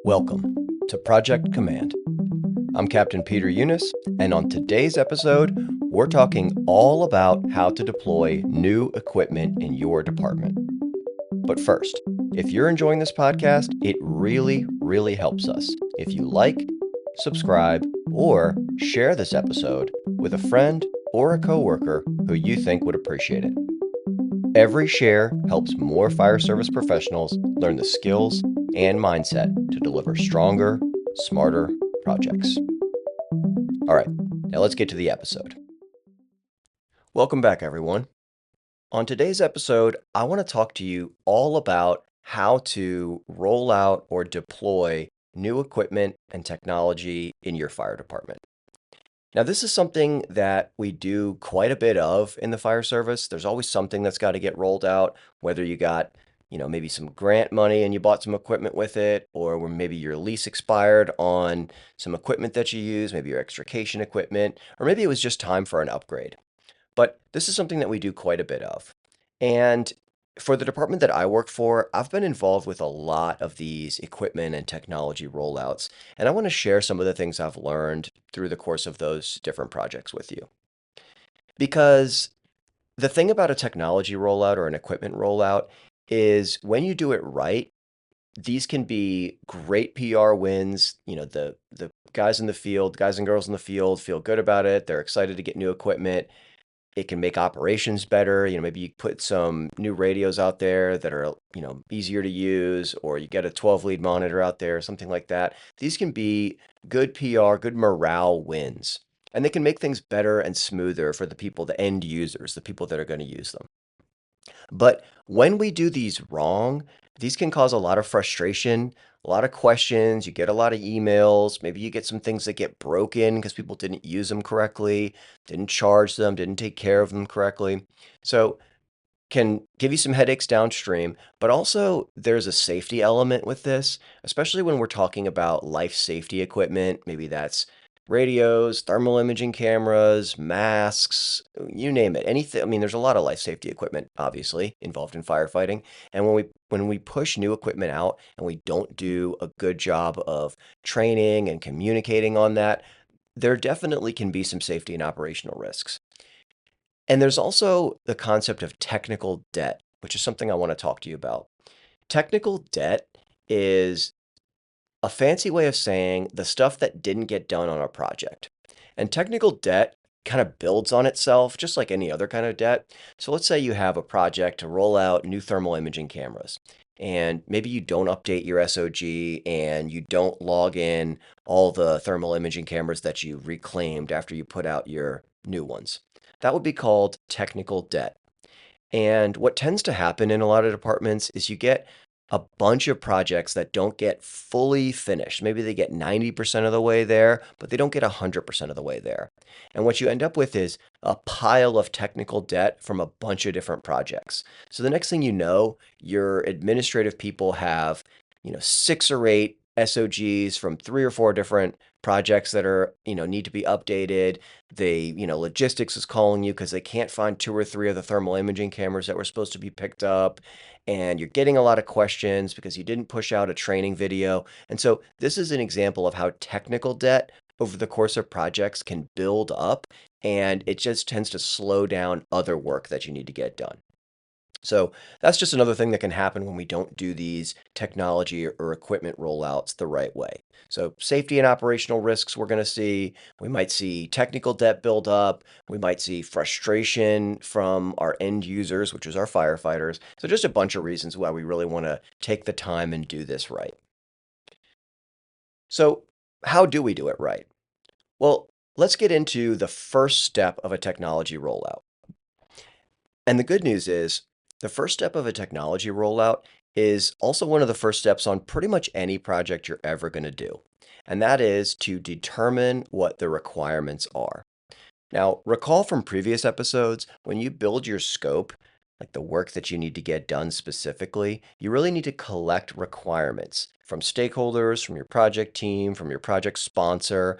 Welcome to Project Command. I'm Captain Peter Eunice, and on today's episode, we're talking all about how to deploy new equipment in your department. But first, if you're enjoying this podcast, it really helps us if you like, subscribe, or share this episode with a friend or a coworker who you think would appreciate it. Every share helps more fire service professionals learn the skills and mindset to deliver stronger, smarter projects. All right, now let's get to the episode. Welcome back, everyone. On today's episode, I want to talk to you all about how to roll out or deploy new equipment and technology in your fire department. Now, this is something that we do quite a bit of in the fire service. There's always something that's got to get rolled out, whether you got, maybe some grant money and you bought some equipment with it, or where maybe your lease expired on some equipment that you use, maybe your extrication equipment, or maybe it was just time for an upgrade. But this is something that we do quite a bit of. And for the department that I work for, I've been involved with a lot of these equipment and technology rollouts, and I want to share some of the things I've learned through the course of those different projects with you. Because the thing about a technology rollout or an equipment rollout is when you do it right, these can be great PR wins. The guys in the field, guys and girls in the field feel good about it. They're excited to get new equipment. It can make operations better. Maybe you put some new radios out there that are, easier to use, or you get a 12 lead monitor out there, something like that. These can be good PR, good morale wins. And they can make things better and smoother for the people, the end users, the people that are going to use them. But when we do these wrong, these can cause a lot of frustration, a lot of questions. You get a lot of emails. Maybe you get some things that get broken because people didn't use them correctly, didn't charge them, didn't take care of them correctly. So can give you some headaches downstream, but also there's a safety element with this, especially when we're talking about life safety equipment. Maybe that's radios, thermal imaging cameras, masks, you name it. Anything. I mean, there's a lot of life safety equipment obviously involved in firefighting. And when we push new equipment out and we don't do a good job of training and communicating on that, there definitely can be some safety and operational risks. And there's also the concept of technical debt, which is something I want to talk to you about. Technical debt is a fancy way of saying the stuff that didn't get done on a project. And technical debt kind of builds on itself, just like any other kind of debt. So let's say you have a project to roll out new thermal imaging cameras, and maybe you don't update your SOG and you don't log in all the thermal imaging cameras that you reclaimed after you put out your new ones. That would be called technical debt. And what tends to happen in a lot of departments is you get a bunch of projects that don't get fully finished. Maybe they get 90% of the way there, but they don't get 100% of the way there. And what you end up with is a pile of technical debt from a bunch of different projects. So the next thing you know, your administrative people have, 6 or 8 SOGs from 3 or 4 different projects that are, need to be updated. Logistics is calling you because they can't find 2 or 3 of the thermal imaging cameras that were supposed to be picked up. And you're getting a lot of questions because you didn't push out a training video. And so this is an example of how technical debt over the course of projects can build up, and it just tends to slow down other work that you need to get done. So that's just another thing that can happen when we don't do these technology or equipment rollouts the right way. So safety and operational risks we're going to see. We might see technical debt build up. We might see frustration from our end users, which is our firefighters. So just a bunch of reasons why we really want to take the time and do this right. So how do we do it right? Well, let's get into the first step of a technology rollout. And the good news is the first step of a technology rollout is also one of the first steps on pretty much any project you're ever going to do. And that is to determine what the requirements are. Now, recall from previous episodes, when you build your scope, like the work that you need to get done specifically, you really need to collect requirements from stakeholders, from your project team, from your project sponsor,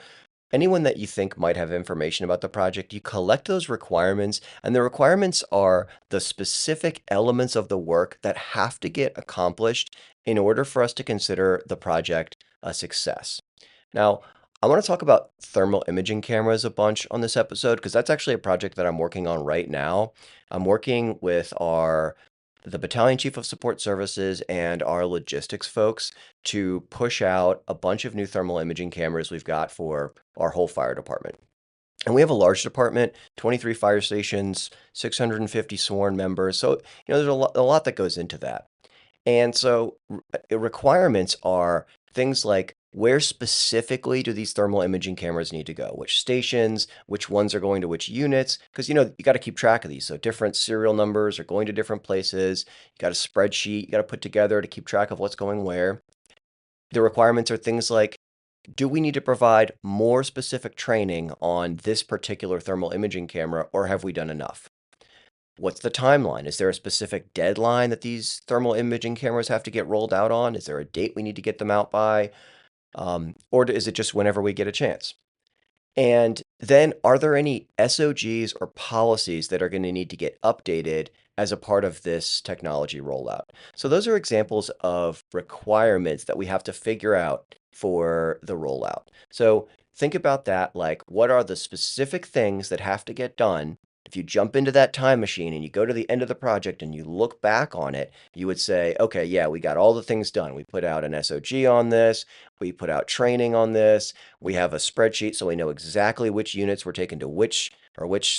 anyone that you think might have information about the project. You collect those requirements, and the requirements are the specific elements of the work that have to get accomplished in order for us to consider the project a success. Now, I want to talk about thermal imaging cameras a bunch on this episode because that's actually a project that I'm working on right now. I'm working with the battalion chief of support services and our logistics folks to push out a bunch of new thermal imaging cameras we've got for our whole fire department. And we have a large department, 23 fire stations, 650 sworn members. So, there's a lot that goes into that. And so requirements are things like where specifically do these thermal imaging cameras need to go? Which stations, which ones are going to which units? Because you got to keep track of these. So different serial numbers are going to different places. You got a spreadsheet you got to put together to keep track of what's going where. The requirements are things like, do we need to provide more specific training on this particular thermal imaging camera, or have we done enough? What's the timeline? Is there a specific deadline that these thermal imaging cameras have to get rolled out on? Is there a date we need to get them out by? Or is it just whenever we get a chance? And then are there any SOGs or policies that are going to need to get updated as a part of this technology rollout? So those are examples of requirements that we have to figure out for the rollout. So think about that, like what are the specific things that have to get done? If you jump into that time machine and you go to the end of the project and you look back on it, you would say, okay, yeah, we got all the things done. We put out an SOG on this. We put out training on this. We have a spreadsheet so we know exactly which units were taken to which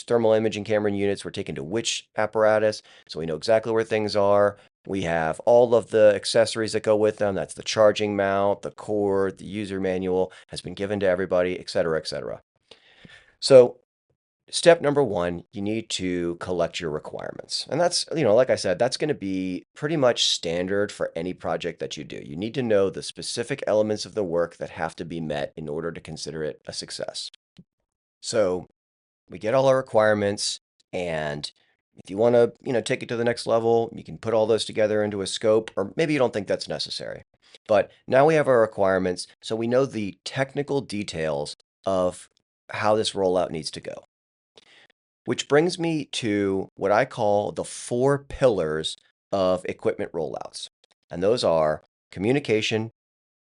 thermal imaging camera units were taken to which apparatus. So we know exactly where things are. We have all of the accessories that go with them. That's the charging mount, the cord, the user manual has been given to everybody, et cetera, et cetera. So step number one, you need to collect your requirements. And that's, like I said, that's going to be pretty much standard for any project that you do. You need to know the specific elements of the work that have to be met in order to consider it a success. So we get all our requirements, and if you want to, take it to the next level, you can put all those together into a scope, or maybe you don't think that's necessary. But now we have our requirements, so we know the technical details of how this rollout needs to go. Which brings me to what I call the 4 pillars of equipment rollouts. And those are communication,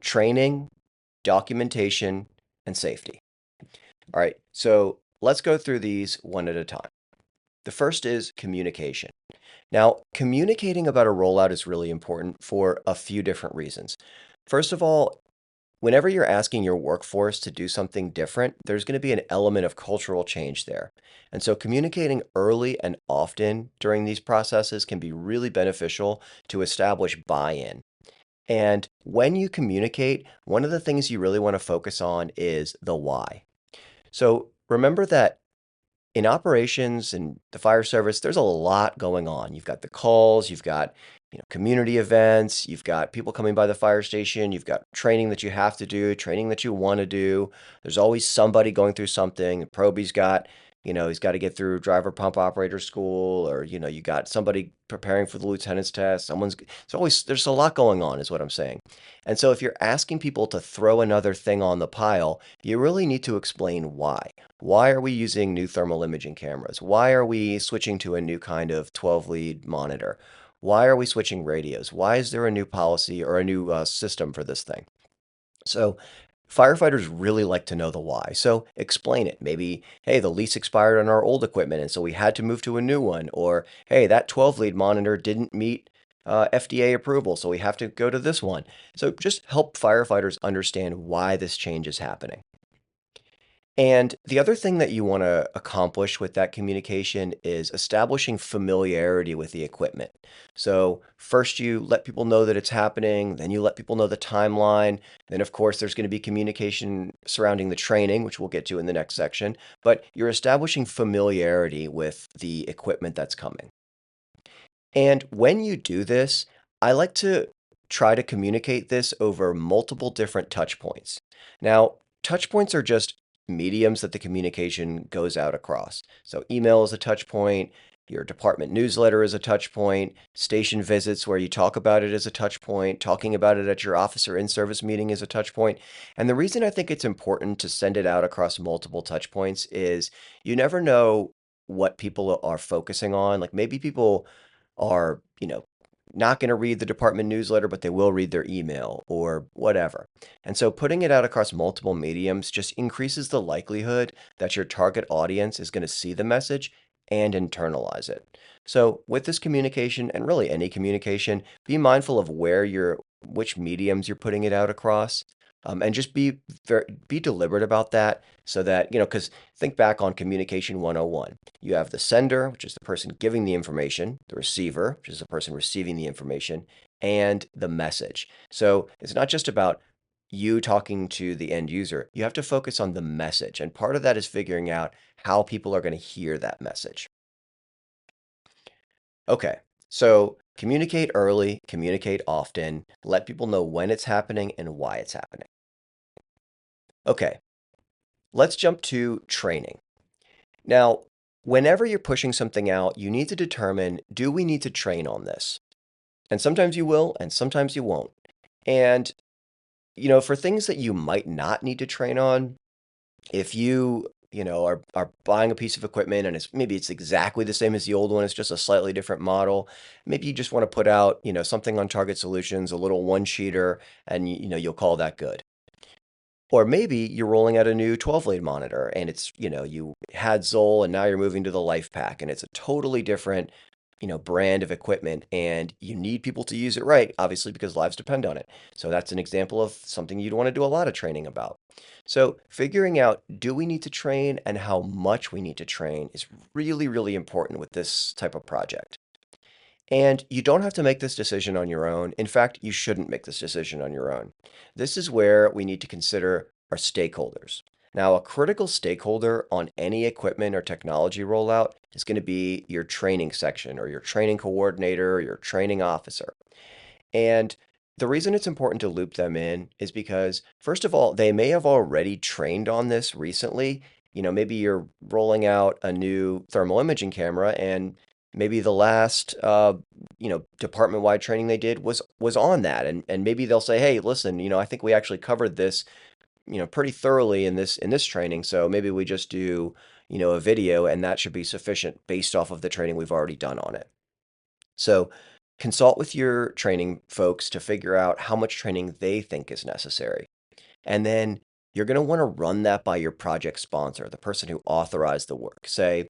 training, documentation, and safety. All right, so let's go through these one at a time. The first is communication. Now, communicating about a rollout is really important for a few different reasons. First of all, whenever you're asking your workforce to do something different, there's going to be an element of cultural change there. And so communicating early and often during these processes can be really beneficial to establish buy-in. And when you communicate, one of the things you really want to focus on is the why. So remember that in operations and the fire service, there's a lot going on. You've got the calls, you've got community events, you've got people coming by the fire station, you've got training that you have to do, training that you want to do. There's always somebody going through something. Proby's got, he's got to get through driver pump operator school, or you got somebody preparing for the lieutenant's test. There's a lot going on, is what I'm saying. And so if you're asking people to throw another thing on the pile, you really need to explain why. Why are we using new thermal imaging cameras? Why are we switching to a new kind of 12 lead monitor? Why are we switching radios? Why is there a new policy or a new system for this thing? So firefighters really like to know the why. So explain it. Maybe, hey, the lease expired on our old equipment, and so we had to move to a new one. Or, hey, that 12 lead monitor didn't meet FDA approval, so we have to go to this one. So just help firefighters understand why this change is happening. And the other thing that you want to accomplish with that communication is establishing familiarity with the equipment. So first you let people know that it's happening, then you let people know the timeline. Then of course there's going to be communication surrounding the training, which we'll get to in the next section, but you're establishing familiarity with the equipment that's coming. And when you do this, I like to try to communicate this over multiple different touch points. Now, touch points are just mediums that the communication goes out across. So email is a touch point, your department newsletter is a touch point, station visits where you talk about it is a touch point, talking about it at your officer in-service meeting is a touch point. And the reason I think it's important to send it out across multiple touch points is you never know what people are focusing on. Like maybe people are, not going to read the department newsletter, but they will read their email or whatever. And so putting it out across multiple mediums just increases the likelihood that your target audience is going to see the message and internalize it. So with this communication, and really any communication, be mindful of which mediums you're putting it out across. And just be deliberate about that so that, because think back on Communication 101. You have the sender, which is the person giving the information, the receiver, which is the person receiving the information, and the message. So it's not just about you talking to the end user. You have to focus on the message. And part of that is figuring out how people are going to hear that message. Okay, so communicate early, communicate often, let people know when it's happening and why it's happening. Okay, let's jump to training. Now, whenever you're pushing something out, you need to determine, do we need to train on this? And sometimes you will, and sometimes you won't. And, for things that you might not need to train on, if are buying a piece of equipment and maybe it's exactly the same as the old one, it's just a slightly different model. Maybe you just want to put out, something on Target Solutions, a little one-sheeter, and you'll call that good. Or maybe you're rolling out a new 12 lead monitor and it's, you had Zoll and now you're moving to the LifePak and it's a totally different, brand of equipment and you need people to use it right, obviously, because lives depend on it. So that's an example of something you'd want to do a lot of training about. So figuring out, do we need to train and how much we need to train is really, really important with this type of project. And you don't have to make this decision on your own. In fact, you shouldn't make this decision on your own. This is where we need to consider our stakeholders. Now, a critical stakeholder on any equipment or technology rollout is going to be your training section or your training coordinator or your training officer. And the reason it's important to loop them in is because, first of all, they may have already trained on this recently. Maybe you're rolling out a new thermal imaging camera and maybe the last department-wide training they did was on that. And maybe they'll say, hey, listen, I think we actually covered this, pretty thoroughly in this training. So maybe we just do, a video and that should be sufficient based off of the training we've already done on it. So consult with your training folks to figure out how much training they think is necessary. And then you're going to want to run that by your project sponsor, the person who authorized the work. Say,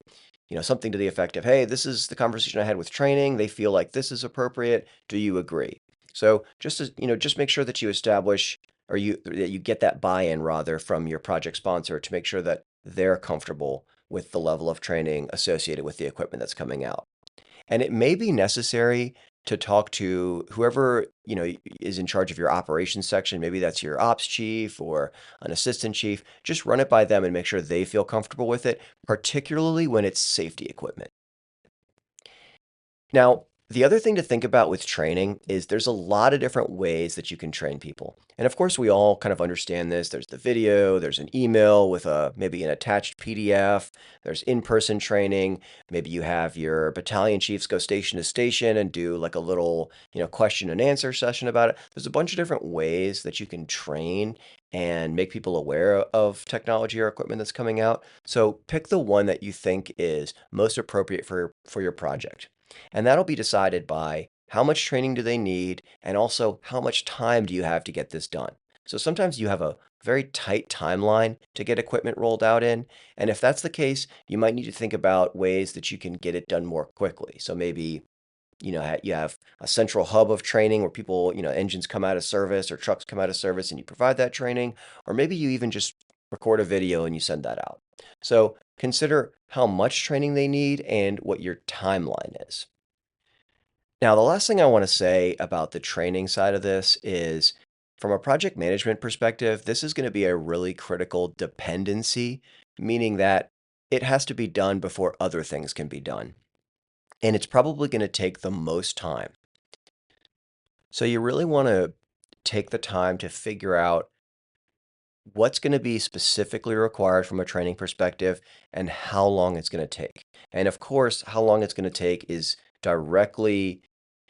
something to the effect of, hey, this is the conversation I had with training. They feel like this is appropriate. Do you agree? So just make sure that you establish or that you get that buy-in rather from your project sponsor to make sure that they're comfortable with the level of training associated with the equipment that's coming out. And it may be necessary to talk to whoever, is in charge of your operations section. Maybe that's your ops chief or an assistant chief. Just run it by them and make sure they feel comfortable with it, particularly when it's safety equipment. Now, the other thing to think about with training is there's a lot of different ways that you can train people. And of course, we all kind of understand this. There's the video, there's an email with maybe an attached PDF, there's in-person training. Maybe you have your battalion chiefs go station to station and do like a little, question and answer session about it. There's a bunch of different ways that you can train and make people aware of technology or equipment that's coming out. So pick the one that you think is most appropriate for your project. And that'll be decided by how much training do they need and also how much time do you have to get this done. So sometimes you have a very tight timeline to get equipment rolled out in. And if that's the case, you might need to think about ways that you can get it done more quickly. So maybe, you have a central hub of training where people, engines come out of service or trucks come out of service and you provide that training. Or maybe you even just record a video and you send that out. So consider how much training they need and what your timeline is. Now, the last thing I want to say about the training side of this is from a project management perspective, this is going to be a really critical dependency, meaning that it has to be done before other things can be done. And it's probably going to take the most time. So you really want to take the time to figure out what's going to be specifically required from a training perspective and how long it's going to take. And of course, how long it's going to take is directly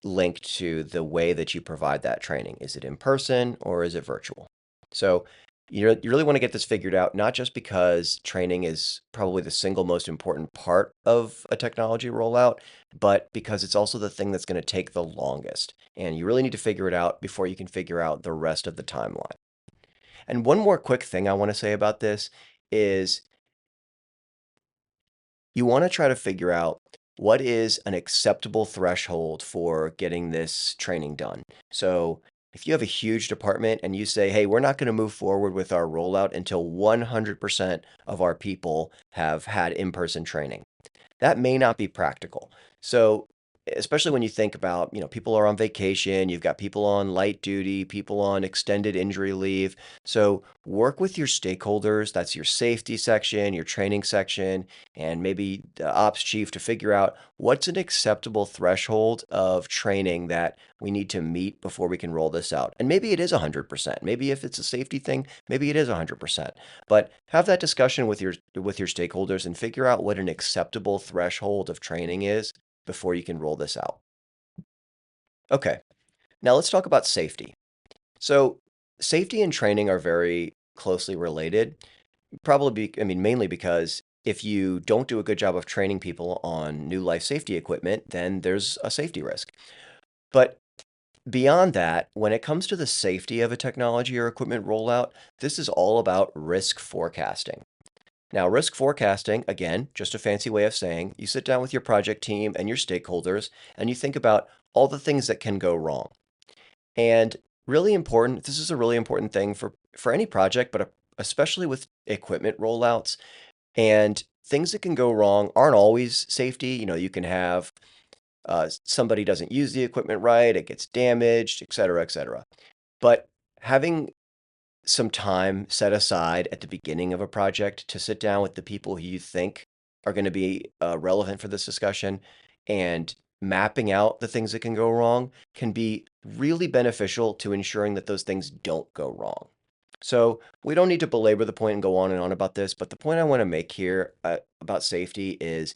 linked to the way that you provide that training. Is it in person or is it virtual? So You really want to get this figured out, not just because training is probably the single most important part of a technology rollout, but because it's also the thing that's going to take the longest. And you really need to figure it out before you can figure out the rest of the timeline. And one more quick thing I want to say about this is you want to try to figure out what is an acceptable threshold for getting this training done. So if you have a huge department and you say, hey, we're not going to move forward with our rollout until 100% of our people have had in-person training, that may not be practical. So, especially when you think about, people are on vacation, you've got people on light duty, people on extended injury leave. So, work with your stakeholders, that's your safety section, your training section, and maybe the ops chief to figure out what's an acceptable threshold of training that we need to meet before we can roll this out. And maybe it is 100%. Maybe if it's a safety thing, maybe it is 100%. But have that discussion with your stakeholders and figure out what an acceptable threshold of training is before you can roll this out. Okay, now let's talk about safety. So, safety and training are very closely related. Mainly because if you don't do a good job of training people on new life safety equipment, then there's a safety risk. But beyond that, when it comes to the safety of a technology or equipment rollout, this is all about risk forecasting. Now, risk forecasting, again, just a fancy way of saying you sit down with your project team and your stakeholders and you think about all the things that can go wrong. And really important, this is a really important thing for any project, but especially with equipment rollouts. And things that can go wrong aren't always safety. You can have somebody doesn't use the equipment right, it gets damaged, et cetera, et cetera. But having some time set aside at the beginning of a project to sit down with the people who you think are going to be relevant for this discussion and mapping out the things that can go wrong can be really beneficial to ensuring that those things don't go wrong. So we don't need to belabor the point and go on and on about this, but the point I want to make here about safety is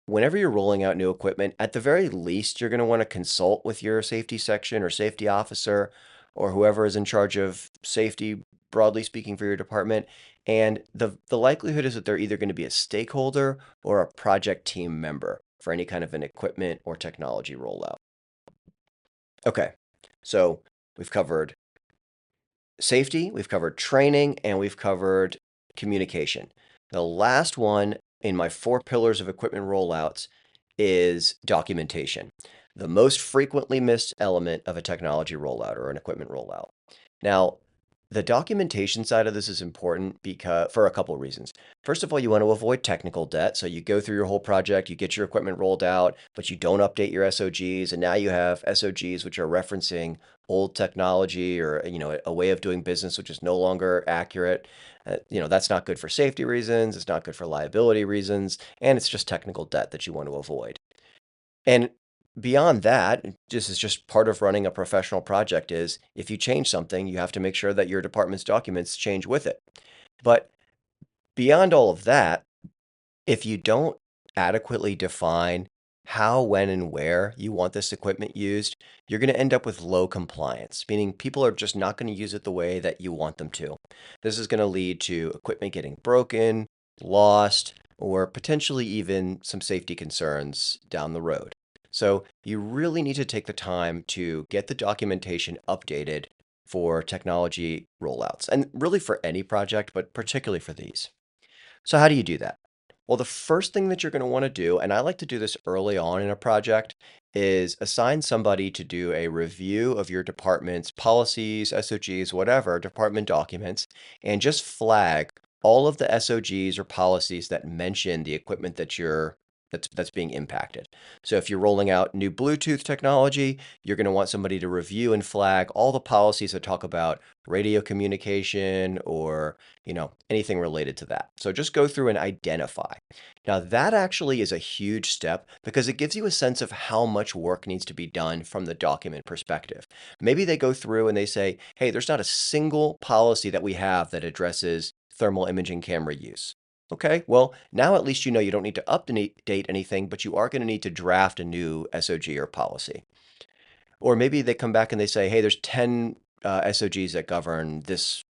whenever you're rolling out new equipment, at the very least, you're going to want to consult with your safety section or safety officer or whoever is in charge of safety, broadly speaking, for your department. And the likelihood is that they're either going to be a stakeholder or a project team member for any kind of an equipment or technology rollout. Okay, so we've covered safety, we've covered training, and we've covered communication. The last one in my 4 pillars of equipment rollouts is documentation, the most frequently missed element of a technology rollout or an equipment rollout. Now, the documentation side of this is important because for a couple of reasons. First of all, you want to avoid technical debt. So you go through your whole project, you get your equipment rolled out, but you don't update your SOGs, and now you have SOGs which are referencing old technology or a way of doing business which is no longer accurate. That's not good for safety reasons, it's not good for liability reasons, and it's just technical debt that you want to avoid. And beyond that, this is just part of running a professional project is if you change something, you have to make sure that your department's documents change with it. But beyond all of that, if you don't adequately define how, when, and where you want this equipment used, you're going to end up with low compliance, meaning people are just not going to use it the way that you want them to. This is going to lead to equipment getting broken, lost, or potentially even some safety concerns down the road. So you really need to take the time to get the documentation updated for technology rollouts, and really for any project, but particularly for these. So how do you do that? Well, the first thing that you're going to want to do, and I like to do this early on in a project, is assign somebody to do a review of your department's policies, SOGs, whatever, department documents, and just flag all of the SOGs or policies that mention the equipment that's being impacted. So if you're rolling out new Bluetooth technology, you're going to want somebody to review and flag all the policies that talk about radio communication or anything related to that. So just go through and identify. Now that actually is a huge step because it gives you a sense of how much work needs to be done from the document perspective. Maybe they go through and they say, hey, there's not a single policy that we have that addresses thermal imaging camera use. Okay, well, now at least you don't need to update anything, but you are going to need to draft a new SOG or policy. Or maybe they come back and they say, hey, there's 10 SOGs that govern this,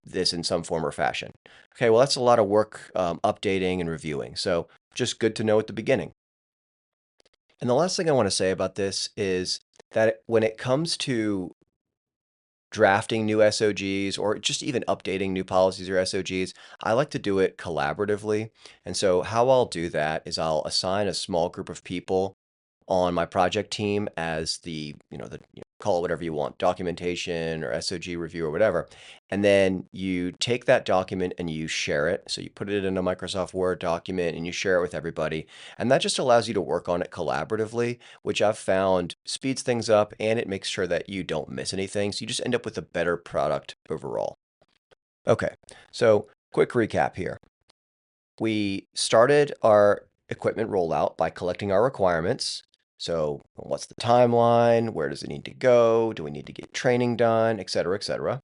this in some form or fashion. Okay, well, that's a lot of work updating and reviewing. So just good to know at the beginning. And the last thing I want to say about this is that when it comes to drafting new SOGs or just even updating new policies or SOGs, I like to do it collaboratively. And so how I'll do that is I'll assign a small group of people on my project team as call it whatever you want, documentation or SOG review or whatever. And then you take that document and you share it. So you put it in a Microsoft Word document and you share it with everybody. And that just allows you to work on it collaboratively, which I've found speeds things up and it makes sure that you don't miss anything. So you just end up with a better product overall. Okay, so quick recap here. We started our equipment rollout by collecting our requirements. So what's the timeline? Where does it need to go? Do we need to get training done, et cetera, et cetera.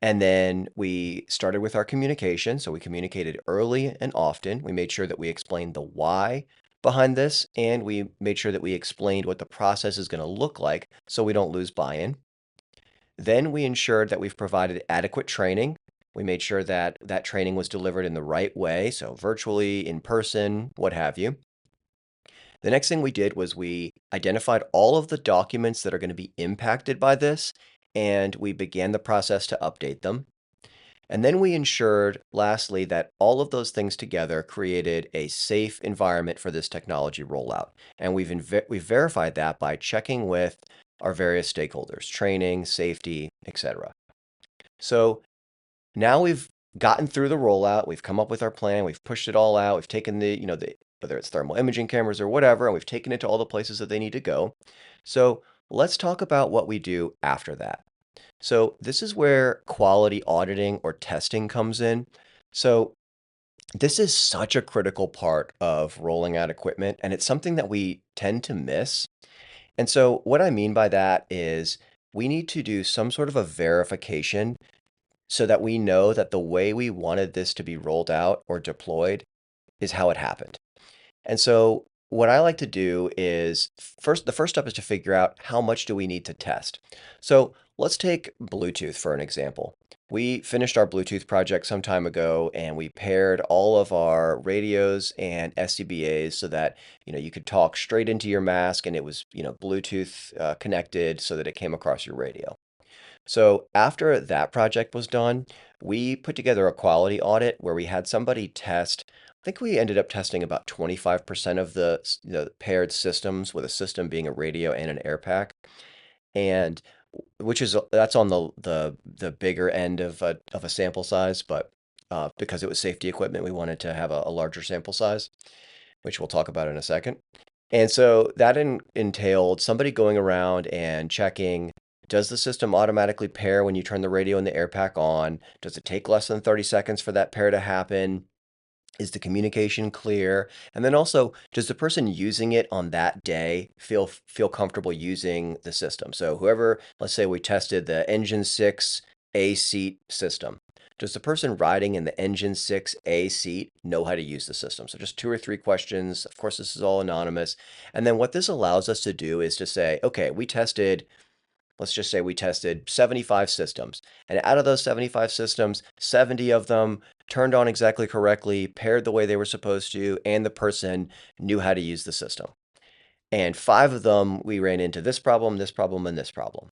And then we started with our communication. So we communicated early and often. We made sure that we explained the why behind this, and we made sure that we explained what the process is going to look like so we don't lose buy-in. Then we ensured that we've provided adequate training. We made sure that that training was delivered in the right way, so virtually, in person, what have you. The next thing we did was we identified all of the documents that are going to be impacted by this, and we began the process to update them. And then we ensured, lastly, that all of those things together created a safe environment for this technology rollout. And we've verified that by checking with our various stakeholders, training, safety, etc. So now we've gotten through the rollout, we've come up with our plan, we've pushed it all out, we've taken whether it's thermal imaging cameras or whatever, and we've taken it to all the places that they need to go. So let's talk about what we do after that. So this is where quality auditing or testing comes in. So this is such a critical part of rolling out equipment, and it's something that we tend to miss. And so what I mean by that is we need to do some sort of a verification so that we know that the way we wanted this to be rolled out or deployed is how it happened. And so what I like to do is the first step is to figure out how much do we need to test. So let's take Bluetooth for an example. We finished our Bluetooth project some time ago and we paired all of our radios and SCBAs so that, you could talk straight into your mask and it was, Bluetooth connected so that it came across your radio. So after that project was done, we put together a quality audit where we had somebody test. I think we ended up testing about 25% of the paired systems, with a system being a radio and an air pack, and that's on the bigger end of a sample size, but because it was safety equipment, we wanted to have a larger sample size, which we'll talk about in a second. And so that entailed somebody going around and checking, does the system automatically pair when you turn the radio and the air pack on? Does it take less than 30 seconds for that pair to happen? Is the communication clear? And then also, does the person using it on that day feel comfortable using the system? So whoever, let's say we tested the Engine 6 A seat system. Does the person riding in the Engine 6A seat know how to use the system? So just 2 or 3 questions. Of course, this is all anonymous. And then what this allows us to do is to say, okay, let's just say we tested 75 systems. And out of those 75 systems, 70 of them turned on exactly correctly, paired the way they were supposed to, and the person knew how to use the system. And 5 of them, we ran into this problem, and this problem.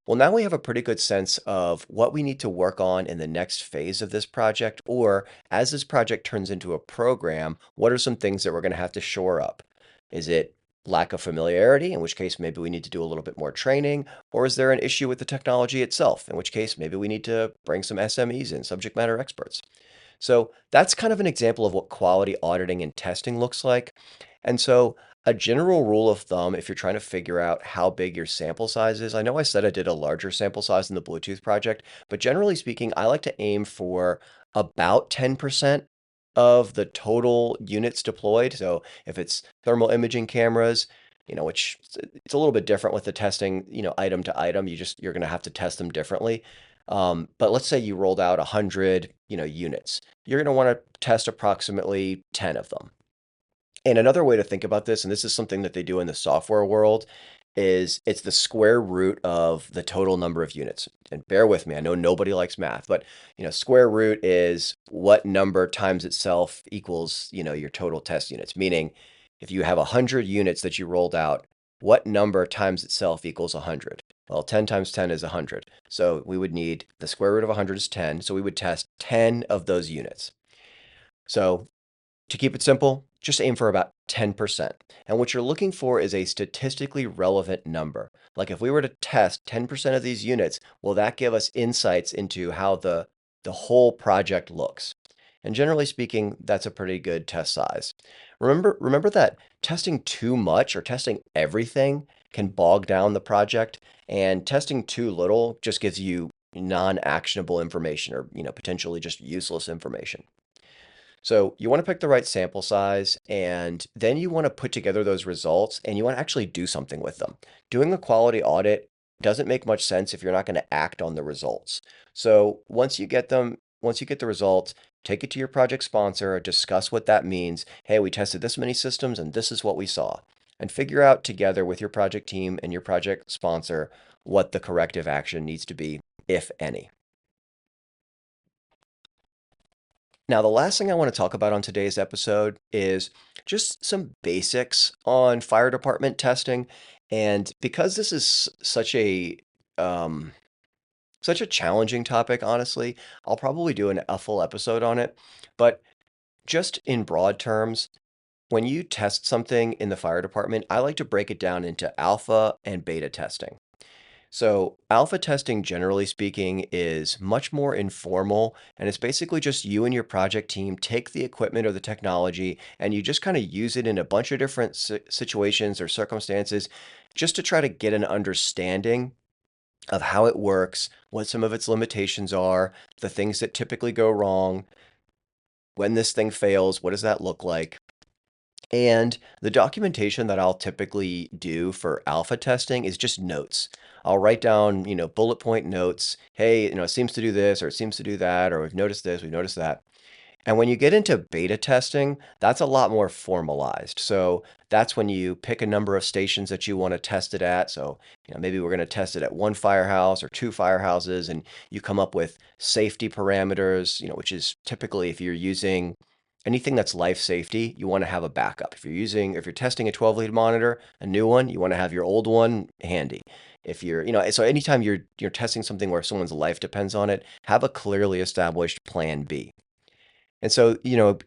Well, now we have a pretty good sense of what we need to work on in the next phase of this project, or as this project turns into a program, what are some things that we're going to have to shore up? Is it lack of familiarity, in which case maybe we need to do a little bit more training, or is there an issue with the technology itself, in which case maybe we need to bring some SMEs in, subject matter experts? So that's kind of an example of what quality auditing and testing looks like. And so a general rule of thumb, if you're trying to figure out how big your sample size is, I know I said I did a larger sample size in the Bluetooth project, but generally speaking, I like to aim for about 10% of the total units deployed. So if it's thermal imaging cameras, which it's a little bit different with the testing, item to item, you're going to have to test them differently. But let's say you rolled out 100, units. You're going to want to test approximately 10 of them. And another way to think about this, and this is something that they do in the software world, is it's the square root of the total number of units. And bear with me, I know nobody likes math, but square root is what number times itself equals, your total test units. Meaning, if you have 100 units that you rolled out, what number times itself equals 100? Well, 10 times 10 is 100. So we would need the square root of 100 is 10. So we would test 10 of those units. So to keep it simple, just aim for about 10%. And what you're looking for is a statistically relevant number. Like if we were to test 10% of these units, will that give us insights into how the whole project looks? And generally speaking, that's a pretty good test size. Remember that testing too much or testing everything can bog down the project, and testing too little just gives you non-actionable information or, potentially just useless information. So you want to pick the right sample size, and then you want to put together those results and you want to actually do something with them. Doing a quality audit doesn't make much sense if you're not going to act on the results. So once you get the results, take it to your project sponsor, discuss what that means. Hey, we tested this many systems and this is what we saw. And figure out together with your project team and your project sponsor what the corrective action needs to be, if any. Now, the last thing I want to talk about on today's episode is just some basics on fire department testing. And because this is um, such a challenging topic, honestly, I'll probably do a full episode on it. But just in broad terms, when you test something in the fire department, I like to break it down into alpha and beta testing. So, alpha testing, generally speaking, is much more informal, and it's basically just you and your project team take the equipment or the technology and you just kind of use it in a bunch of different situations or circumstances just to try to get an understanding of how it works, what some of its limitations are, the things that typically go wrong, when this thing fails, what does that look like? And the documentation that I'll typically do for alpha testing is just notes. I'll write down, bullet point notes. Hey, it seems to do this or it seems to do that, or we've noticed this, we've noticed that. And when you get into beta testing, that's a lot more formalized. So that's when you pick a number of stations that you want to test it at. So, maybe we're going to test it at one firehouse or two firehouses, and you come up with safety parameters, which is typically if you're using anything that's life safety, you want to have a backup. If you're testing a 12 lead monitor, a new one, you want to have your old one handy. If you're, so anytime you're testing something where someone's life depends on it, have a clearly established plan B. And so,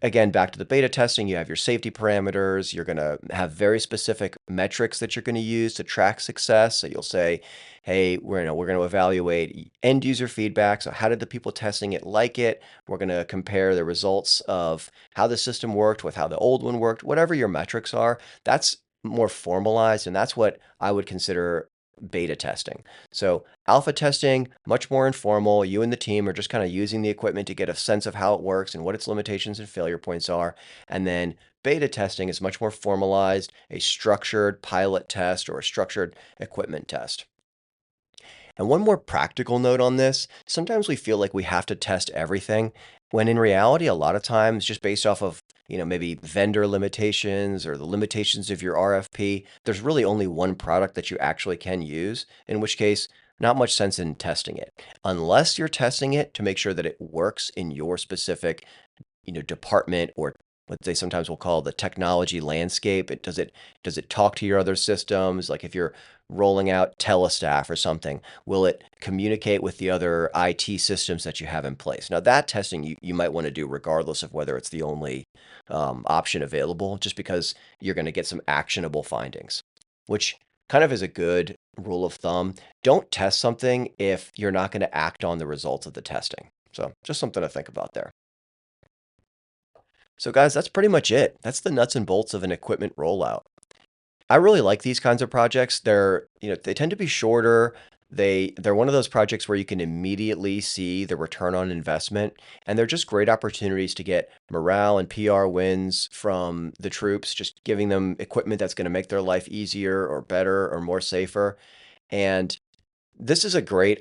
again, back to the beta testing, you have your safety parameters. You're going to have very specific metrics that you're going to use to track success. So you'll say, hey, we're going to evaluate end user feedback. So how did the people testing it like it? We're going to compare the results of how the system worked with how the old one worked. Whatever your metrics are, that's more formalized, and that's what I would consider beta testing. So alpha testing, much more informal. You and the team are just kind of using the equipment to get a sense of how it works and what its limitations and failure points are. And then beta testing is much more formalized, a structured pilot test or a structured equipment test. And one more practical note on this, sometimes we feel like we have to test everything, when in reality, a lot of times, just based off of, maybe vendor limitations or the limitations of your RFP, there's really only one product that you actually can use, in which case, not much sense in testing it. Unless you're testing it to make sure that it works in your specific department or what they sometimes will call the technology landscape. Does it talk to your other systems? Like if you're rolling out Telestaff or something, will it communicate with the other IT systems that you have in place? Now that testing you might want to do regardless of whether it's the only option available, just because you're going to get some actionable findings, which kind of is a good rule of thumb. Don't test something if you're not going to act on the results of the testing. So just something to think about there. So guys, that's pretty much it. That's the nuts and bolts of an equipment rollout. I really like these kinds of projects. They tend to be shorter. They're one of those projects where you can immediately see the return on investment, and they're just great opportunities to get morale and PR wins from the troops, just giving them equipment that's going to make their life easier or better or more safer. And This is a great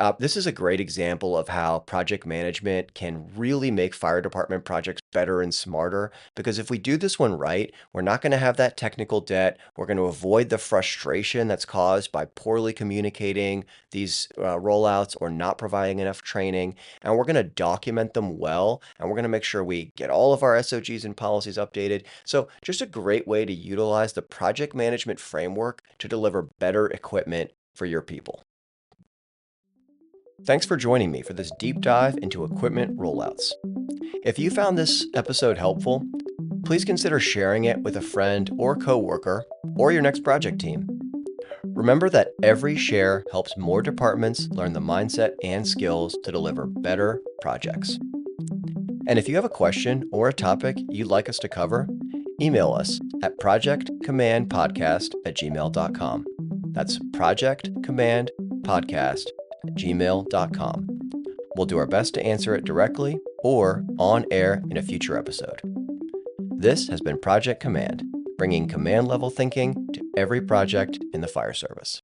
example of how project management can really make fire department projects better and smarter. Because if we do this one right, we're not going to have that technical debt. We're going to avoid the frustration that's caused by poorly communicating these rollouts or not providing enough training. And we're going to document them well. And we're going to make sure we get all of our SOGs and policies updated. So just a great way to utilize the project management framework to deliver better equipment for your people. Thanks for joining me for this deep dive into equipment rollouts. If you found this episode helpful, please consider sharing it with a friend or coworker or your next project team. Remember that every share helps more departments learn the mindset and skills to deliver better projects. And if you have a question or a topic you'd like us to cover, email us at projectcommandpodcast@gmail.com. That's projectcommandpodcast@gmail.com. We'll do our best to answer it directly or on air in a future episode. This has been Project Command, bringing command level thinking to every project in the fire service.